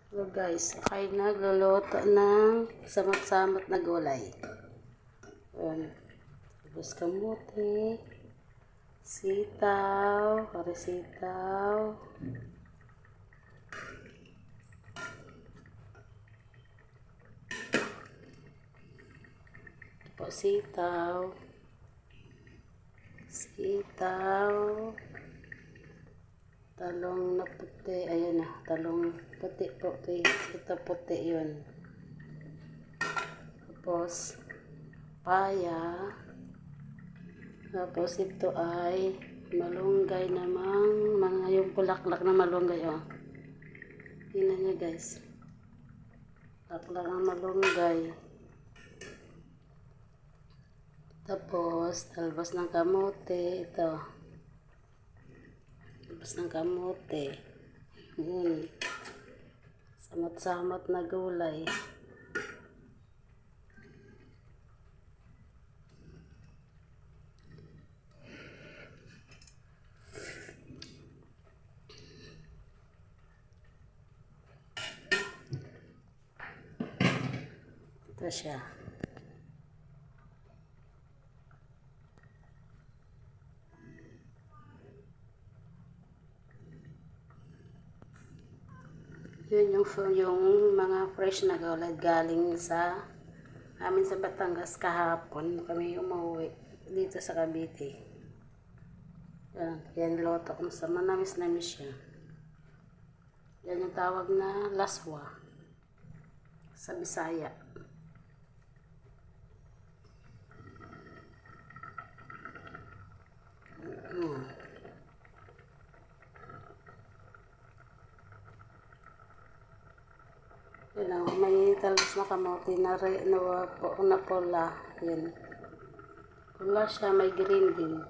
So guys, ay nagluluto ng samot-samot na gulay. Ayan. Tapos kamuti, sitaw, karisitaw, tapos sitaw, talong na puti, ayan na, talong puti, ito puti yun. Tapos, paya, tapos ito ay malunggay namang, mga yung pulaklak na malunggay, oh. Tingnan nyo guys, pulaklak ng malunggay. Tapos, talbos ng kamote, ito. Talbos ng kamote. Samot-samot na gulay. Ito siya. Yun yung mga fresh na gulay galing sa amin sa Batangas kahapon. Kami umuwi dito sa Cavite. Yan loto kung sa manamis-namis siya. Yan yung tawag na laswa sa Bisaya. Yan, may talbos na kamote na pula. Yan. Pula siya, may green din.